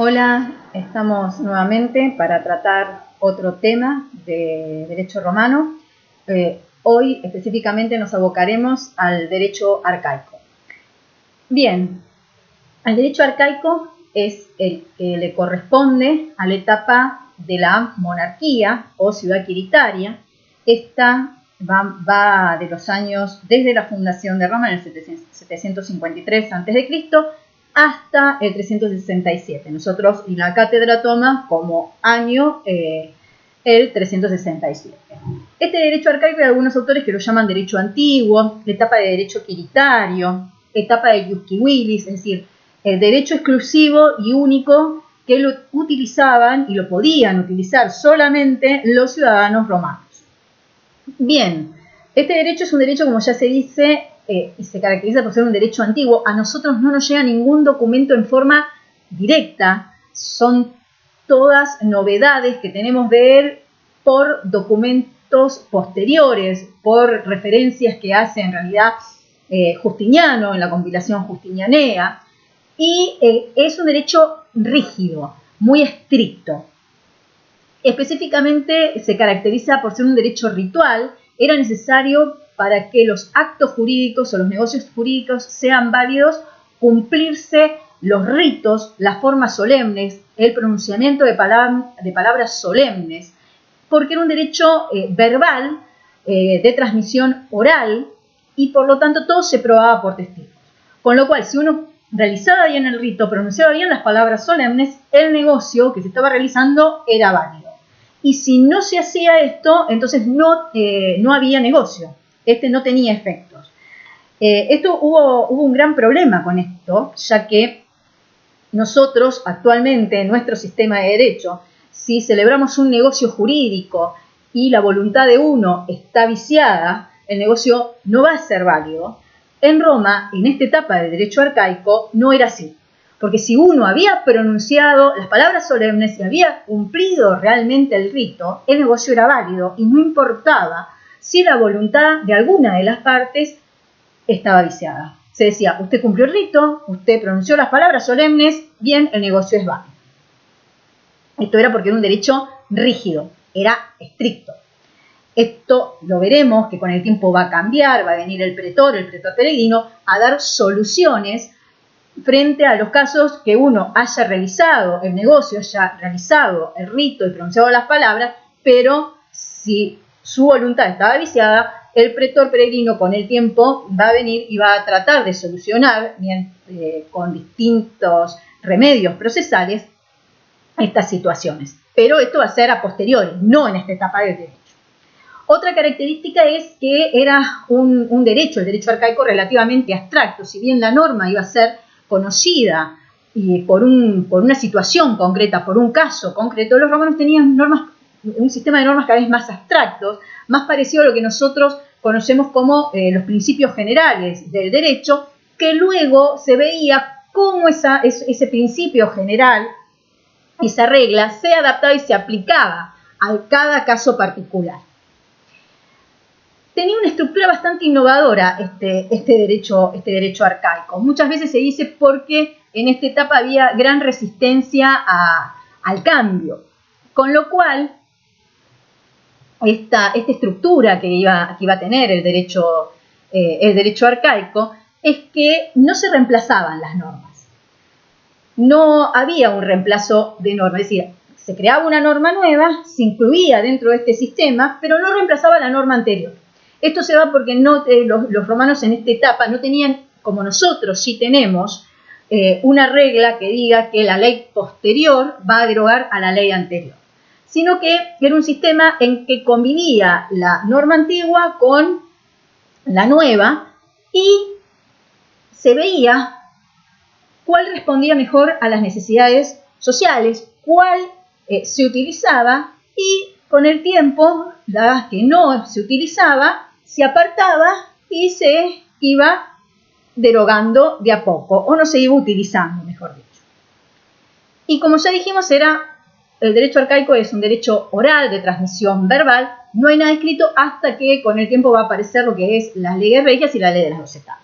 Hola, estamos nuevamente para tratar otro tema de derecho romano. Hoy específicamente nos abocaremos al derecho arcaico. Bien, el derecho arcaico es el que le corresponde a la etapa de la monarquía o ciudad quiritaria. Esta va de los años desde la fundación de Roma en el 753 a.C. hasta el 367. Nosotros y la cátedra toma como año el 367. Este derecho arcaico hay algunos autores que lo llaman derecho antiguo, etapa de derecho quiritario, etapa de iusquivilis, es decir, el derecho exclusivo y único que lo utilizaban y lo podían utilizar solamente los ciudadanos romanos. Bien, este derecho es un derecho, como ya se dice, y se caracteriza por ser un derecho antiguo. A nosotros no nos llega ningún documento en forma directa, son todas novedades que tenemos de él por documentos posteriores, por referencias que hace en realidad Justiniano en la compilación justinianea, y es un derecho rígido, muy estricto. Específicamente se caracteriza por ser un derecho ritual. Era necesario para que los actos jurídicos o los negocios jurídicos sean válidos cumplirse los ritos, las formas solemnes, el pronunciamiento de palabras solemnes, porque era un derecho verbal, de transmisión oral, y por lo tanto todo se probaba por testigos. Con lo cual, si uno realizaba bien el rito, pronunciaba bien las palabras solemnes, el negocio que se estaba realizando era válido. Y si no se hacía esto, entonces no había negocio. No tenía efectos. Hubo un gran problema con esto, ya que nosotros actualmente en nuestro sistema de derecho, si celebramos un negocio jurídico y la voluntad de uno está viciada, el negocio no va a ser válido. En Roma, en esta etapa del derecho arcaico, no era así. Porque si uno había pronunciado las palabras solemnes y había cumplido realmente el rito, el negocio era válido y no importaba si la voluntad de alguna de las partes estaba viciada. Se decía, usted cumplió el rito, usted pronunció las palabras solemnes, bien, el negocio es válido. Esto era porque era un derecho rígido, era estricto. Esto lo veremos que con el tiempo va a cambiar, va a venir el pretor peregrino, a dar soluciones frente a los casos que uno haya revisado el negocio, haya realizado el rito y pronunciado las palabras, pero si su voluntad estaba viciada, el pretor peregrino con el tiempo va a venir y va a tratar de solucionar con distintos remedios procesales estas situaciones. Pero esto va a ser a posteriori, no en esta etapa del derecho. Otra característica es que era un derecho, el derecho arcaico, relativamente abstracto. Si bien la norma iba a ser conocida por una situación concreta, por un caso concreto, los romanos tenían un sistema de normas cada vez más abstractos, más parecido a lo que nosotros conocemos como los principios generales del derecho, que luego se veía cómo ese principio general, esa regla, se adaptaba y se aplicaba a cada caso particular. Tenía una estructura bastante innovadora este derecho arcaico. Muchas veces se dice porque en esta etapa había gran resistencia al cambio, con lo cual esta estructura que iba a tener el derecho arcaico es que no se reemplazaban las normas. No había un reemplazo de norma, es decir, se creaba una norma nueva, se incluía dentro de este sistema, pero no reemplazaba la norma anterior. Esto se da porque los romanos en esta etapa no tenían, como nosotros sí tenemos, una regla que diga que la ley posterior va a derogar a la ley anterior, sino que era un sistema en que convivía la norma antigua con la nueva y se veía cuál respondía mejor a las necesidades sociales, cuál se utilizaba y con el tiempo, la que no se utilizaba, se apartaba y se iba derogando de a poco, o no se iba utilizando, mejor dicho. Y como ya dijimos, el derecho arcaico es un derecho oral de transmisión verbal, no hay nada escrito hasta que con el tiempo va a aparecer lo que es las leyes regias y la ley de las 12 tablas.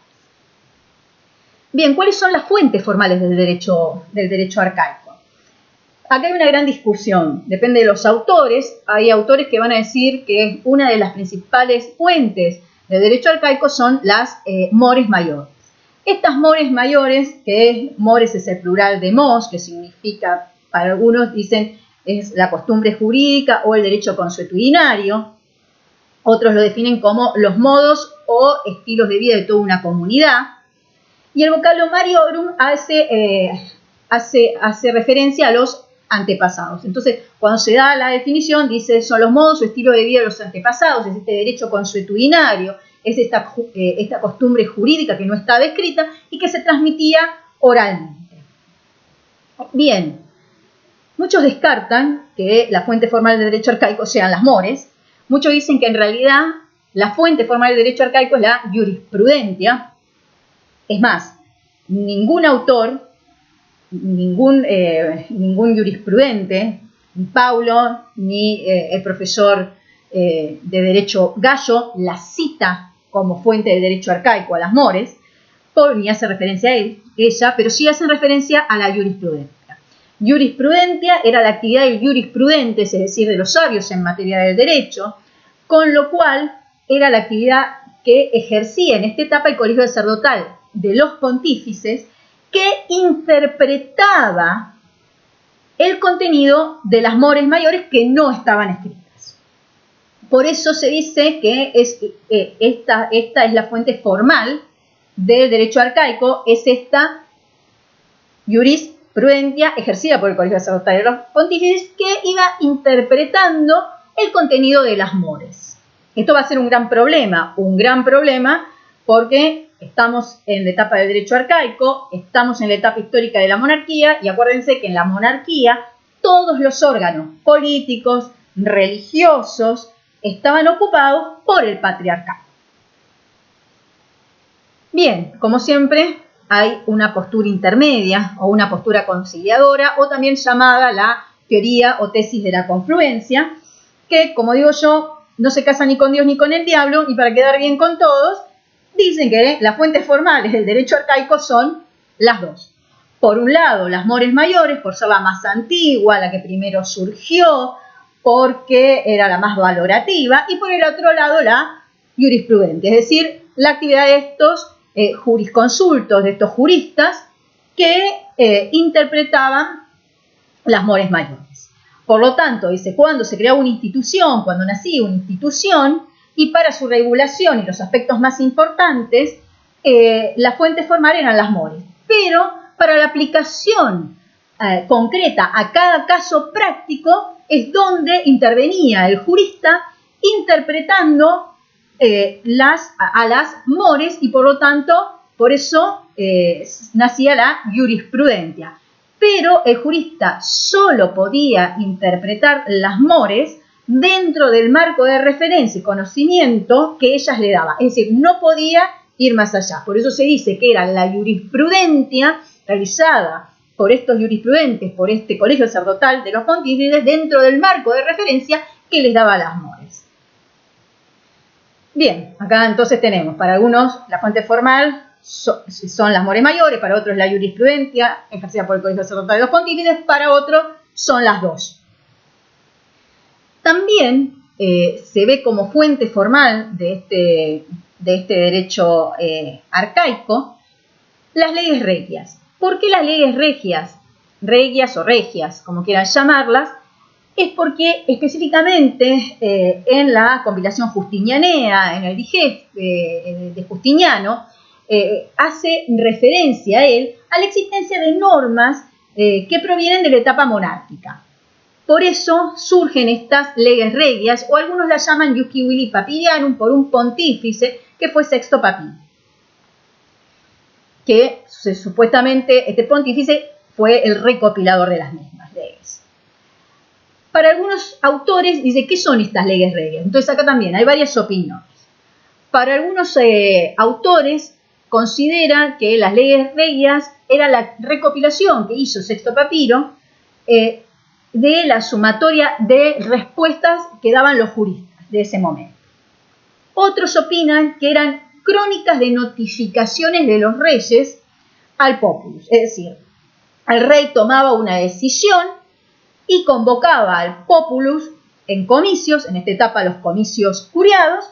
Bien, ¿cuáles son las fuentes formales del derecho arcaico? Acá hay una gran discusión, depende de los autores. Hay autores que van a decir que una de las principales fuentes del derecho arcaico son las mores mayores. Estas mores mayores, que mores es el plural de mos, que significa, para algunos dicen, es la costumbre jurídica o el derecho consuetudinario. Otros lo definen como los modos o estilos de vida de toda una comunidad. Y el vocablo mariorum hace referencia a los antepasados. Entonces, cuando se da la definición, dice, son los modos o estilo de vida de los antepasados, es este derecho consuetudinario, es esta costumbre jurídica que no está descrita y que se transmitía oralmente. Bien, muchos descartan que la fuente formal del derecho arcaico sean las mores. Muchos dicen que en realidad la fuente formal del derecho arcaico es la jurisprudencia. Es más, ningún autor, ningún jurisprudente, ni Paulo, ni el profesor de Derecho Gallo, la cita como fuente del derecho arcaico a las mores, ni hace referencia a ella, pero sí hacen referencia a la jurisprudencia. Jurisprudencia era la actividad del jurisprudentes, es decir, de los sabios en materia del derecho, con lo cual era la actividad que ejercía en esta etapa el colegio sacerdotal de los pontífices, que interpretaba el contenido de las mores mayores que no estaban escritas. Por eso se dice que esta es la fuente formal del derecho arcaico, es esta jurisprudencia ejercida por el colegio sacerdotal de los pontífices que iba interpretando el contenido de las mores. Esto va a ser un gran problema porque estamos en la etapa del derecho arcaico, estamos en la etapa histórica de la monarquía y acuérdense que en la monarquía todos los órganos políticos, religiosos, estaban ocupados por el patriarcado. Bien, como siempre, hay una postura intermedia o una postura conciliadora o también llamada la teoría o tesis de la confluencia, que, como digo yo, no se casa ni con Dios ni con el diablo y para quedar bien con todos, dicen que las fuentes formales del derecho arcaico son las dos. Por un lado, las mores mayores, por ser la más antigua, la que primero surgió, porque era la más valorativa, y por el otro lado, la jurisprudente, es decir, la actividad de estos jurisconsultos, de estos juristas que interpretaban las mores mayores. Por lo tanto, dice, cuando se creaba una institución, cuando nacía una institución, y para su regulación y los aspectos más importantes, la fuente formal eran las mores. Pero para la aplicación concreta a cada caso práctico es donde intervenía el jurista interpretando a las mores y por lo tanto, por eso nacía la jurisprudencia. Pero el jurista solo podía interpretar las mores dentro del marco de referencia y conocimiento que ellas le daban. Es decir, no podía ir más allá. Por eso se dice que era la jurisprudencia realizada por estos jurisprudentes, por este colegio sacerdotal de los pontífices, dentro del marco de referencia que les daba las mores. Bien, acá entonces tenemos, para algunos la fuente formal son las mores mayores, para otros la jurisprudencia ejercida por el colegio sacerdotal de los pontífices, para otros son las dos. También se ve como fuente formal de este derecho arcaico las leyes regias. ¿Por qué las leyes regias? Regias o regias, como quieran llamarlas, es porque específicamente en la compilación justinianea, en el Digest de Justiniano, hace referencia a él a la existencia de normas que provienen de la etapa monárquica. Por eso surgen estas leyes regias, o algunos las llaman Ius Civili Papilianum, por un pontífice que fue Sexto Papín. Que supuestamente este pontífice fue el recopilador de las mismas leyes. Para algunos autores dice, ¿qué son estas leyes regias? Entonces acá también hay varias opiniones. Para algunos autores considera que las leyes regias era la recopilación que hizo Sexto Papiro de la sumatoria de respuestas que daban los juristas de ese momento. Otros opinan que eran crónicas de notificaciones de los reyes al populus, es decir, el rey tomaba una decisión y convocaba al populus en comicios, en esta etapa los comicios curiados,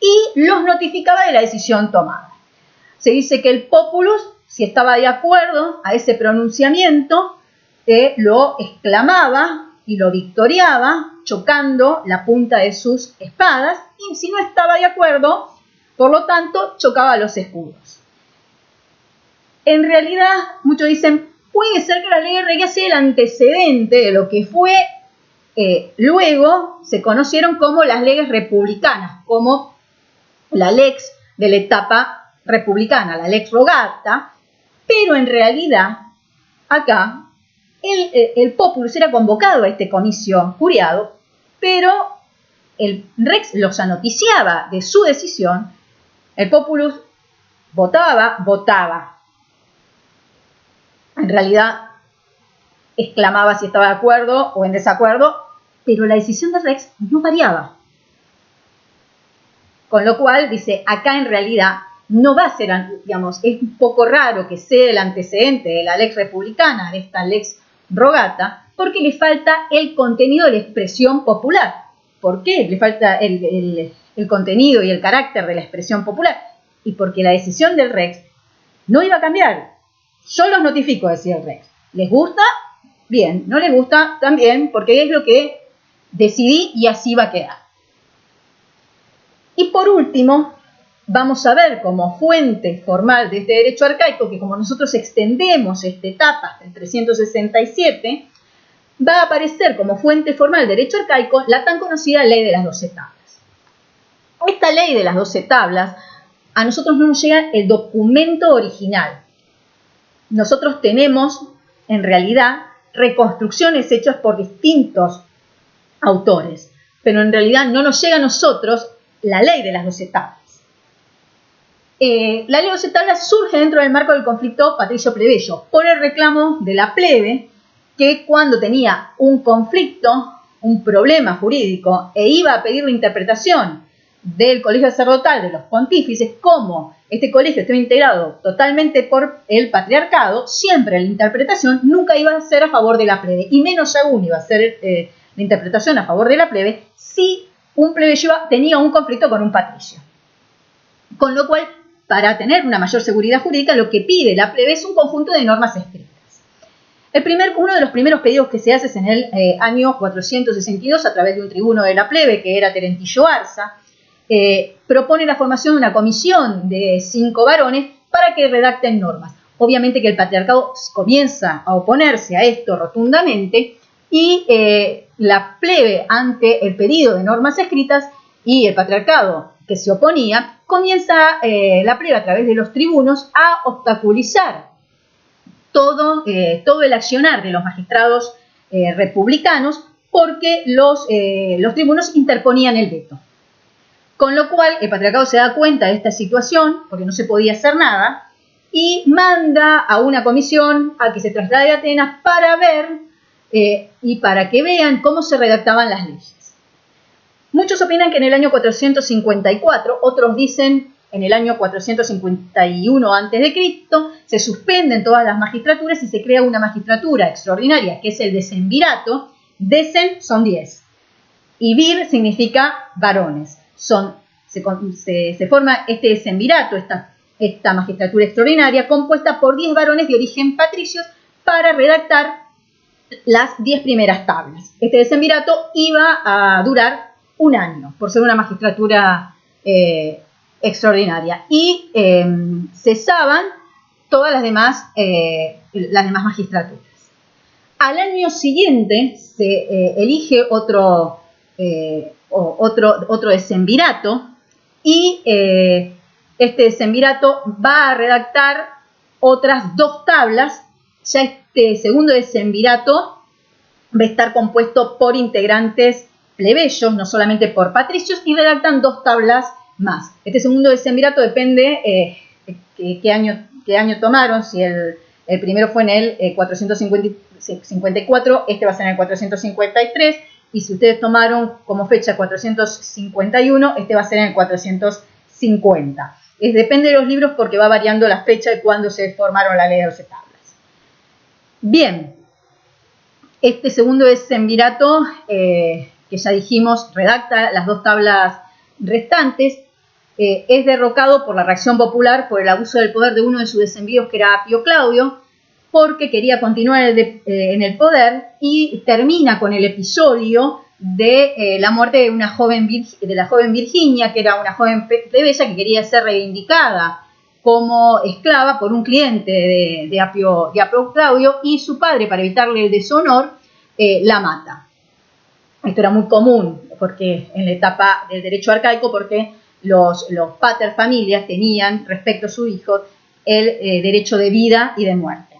y los notificaba de la decisión tomada. Se dice que el populus, si estaba de acuerdo a ese pronunciamiento, lo exclamaba y lo victoriaba, chocando la punta de sus espadas, y si no estaba de acuerdo, por lo tanto, chocaba los escudos. En realidad, muchos dicen, puede ser que la ley de Regia sea el antecedente de lo que fue, luego se conocieron como las leyes republicanas, como la lex de la etapa republicana, la lex rogata, pero en realidad, acá, el populus era convocado a este comicio curiado, pero el rex los anoticiaba de su decisión, el populus votaba. En realidad, exclamaba si estaba de acuerdo o en desacuerdo, pero la decisión del rex no variaba. Con lo cual, dice, acá en realidad no va a ser, digamos, es un poco raro que sea el antecedente de la lex republicana, de esta lex rogata, porque le falta el contenido de la expresión popular. ¿Por qué? Le falta el contenido y el carácter de la expresión popular. Y porque la decisión del rex no iba a cambiar. Yo los notifico, decía el rex. ¿Les gusta? Bien. ¿No les gusta? También, porque es lo que decidí y así va a quedar. Y por último, vamos a ver como fuente formal de este derecho arcaico, que como nosotros extendemos esta etapa hasta el 367, va a aparecer como fuente formal del derecho arcaico la tan conocida ley de las 12 tablas. Esta ley de las 12 tablas, a nosotros no nos llega el documento original. Nosotros tenemos, en realidad, reconstrucciones hechas por distintos autores, pero en realidad no nos llega a nosotros la ley de las 12 tablas. La ley de 12 tablas surge dentro del marco del conflicto patricio-plebeyo por el reclamo de la plebe, que cuando tenía un conflicto, un problema jurídico, e iba a pedir la interpretación del colegio sacerdotal de los pontífices, como este colegio estaba integrado totalmente por el patriarcado, siempre la interpretación nunca iba a ser a favor de la plebe, y menos aún iba a ser la interpretación a favor de la plebe si un plebeyo tenía un conflicto con un patricio. Con lo cual, para tener una mayor seguridad jurídica, lo que pide la plebe es un conjunto de normas escritas. Uno de los primeros pedidos que se hace es en el año 462 a través de un tribuno de la plebe, que era Terentillo Arza, propone la formación de una comisión de 5 varones para que redacten normas. Obviamente que el patriarcado comienza a oponerse a esto rotundamente y la plebe, ante el pedido de normas escritas y el patriarcado que se oponía, comienza la plebe a través de los tribunos a obstaculizar todo el accionar de los magistrados republicanos, porque los tribunos interponían el veto. Con lo cual el patriarcado se da cuenta de esta situación, porque no se podía hacer nada, y manda a una comisión a que se traslade a Atenas para ver y para que vean cómo se redactaban las leyes. Muchos opinan que en el año 454, otros dicen en el año 451 a.C., se suspenden todas las magistraturas y se crea una magistratura extraordinaria, que es el decemvirato. Decem son 10 y vir significa varones. Se forma este decemvirato, esta magistratura extraordinaria, compuesta por 10 varones de origen patricios para redactar las 10 primeras tablas. Este decemvirato iba a durar un año, por ser una magistratura extraordinaria. Y cesaban todas las demás magistraturas. Al año siguiente se elige otro decemvirato y este decemvirato va a redactar otras 2 tablas. Ya este segundo decemvirato va a estar compuesto por integrantes plebeyos, no solamente por patricios, y redactan 2 tablas más. Este segundo decemvirato depende qué año tomaron. Si el primero fue en el 454, este va a ser en el 453, y si ustedes tomaron como fecha 451, este va a ser en el 450. Depende de los libros porque va variando la fecha de cuando se formaron la ley de 12 tablas. Bien, Este segundo decemvirato, que ya dijimos, redacta las 2 tablas restantes, es derrocado por la reacción popular por el abuso del poder de uno de sus decemviros, que era Apio Claudio, porque quería continuar en el poder, y termina con el episodio de la muerte de la joven Virginia, que era una joven plebeya que quería ser reivindicada como esclava por un cliente de Apio Claudio, y su padre, para evitarle el deshonor, la mata. Esto era muy común porque en la etapa del derecho arcaico, porque los pater familias tenían respecto a su hijo el derecho de vida y de muerte.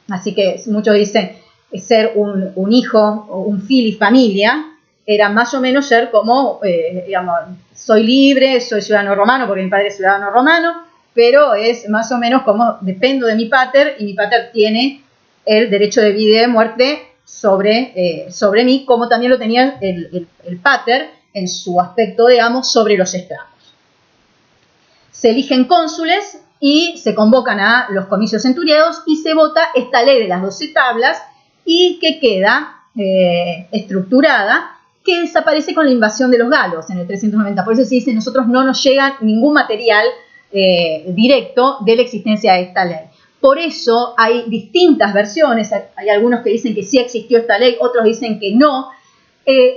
Así que muchos dicen ser un hijo o un fili familia era más o menos ser como, digamos, soy libre, soy ciudadano romano porque mi padre es ciudadano romano, pero es más o menos como dependo de mi pater y mi pater tiene el derecho de vida y de muerte sobre mí, como también lo tenía el pater en su aspecto, digamos, sobre los esclavos. Se eligen cónsules y se convocan a los comicios centuriados y se vota esta ley de las 12 tablas, y que queda estructurada, que desaparece con la invasión de los galos en el 390. Por eso se dice, nosotros no nos llega ningún material directo de la existencia de esta ley. Por eso hay distintas versiones, hay algunos que dicen que sí existió esta ley, otros dicen que no.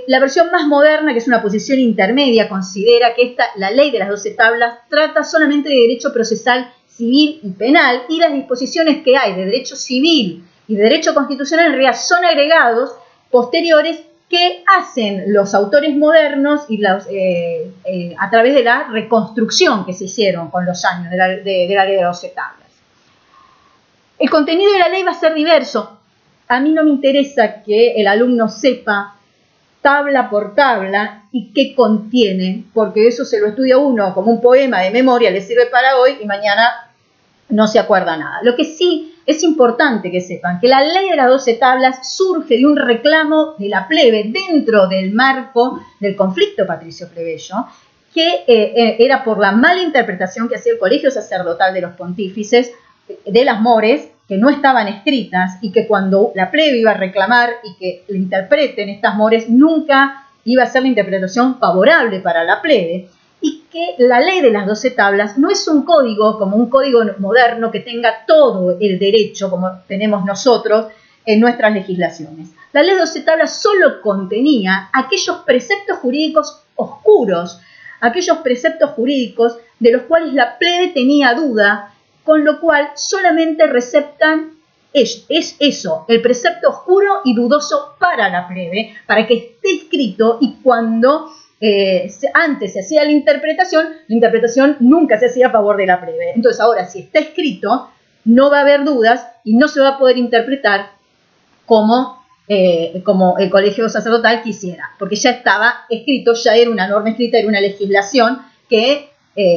La versión más moderna, que es una posición intermedia, considera que la ley de las 12 tablas trata solamente de derecho procesal civil y penal, y las disposiciones que hay de derecho civil y de derecho constitucional en realidad son agregados posteriores que hacen los autores modernos y a través de la reconstrucción que se hicieron con los años de la ley de 12 tablas. El contenido de la ley va a ser diverso. A mí no me interesa que el alumno sepa tabla por tabla y qué contiene, porque eso se lo estudia uno como un poema de memoria, le sirve para hoy y mañana no se acuerda nada. Lo que sí es importante que sepan que la ley de las 12 tablas surge de un reclamo de la plebe dentro del marco del conflicto patricio-plebeyo, que era por la mala interpretación que hacía el colegio sacerdotal de los pontífices de las mores, que no estaban escritas, y que cuando la plebe iba a reclamar y que le interpreten estas mores, nunca iba a ser la interpretación favorable para la plebe, y que la ley de las 12 tablas no es un código como un código moderno que tenga todo el derecho como tenemos nosotros en nuestras legislaciones. La ley de 12 tablas solo contenía aquellos preceptos jurídicos oscuros, aquellos preceptos jurídicos de los cuales la plebe tenía duda, con lo cual solamente receptan es eso, el precepto oscuro y dudoso para la plebe, para que esté escrito, y cuando antes se hacía la interpretación nunca se hacía a favor de la plebe. Entonces ahora, si está escrito, no va a haber dudas y no se va a poder interpretar como el colegio sacerdotal quisiera, porque ya estaba escrito, ya era una norma escrita, era una legislación que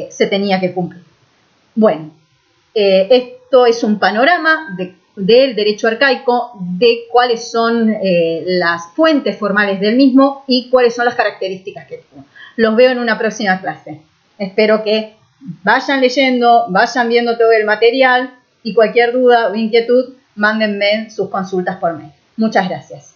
se tenía que cumplir. Bueno, esto es un panorama del derecho arcaico, de cuáles son las fuentes formales del mismo y cuáles son las características que tiene. Los veo en una próxima clase. Espero que vayan leyendo, vayan viendo todo el material, y cualquier duda o inquietud, mándenme sus consultas por mail. Muchas gracias.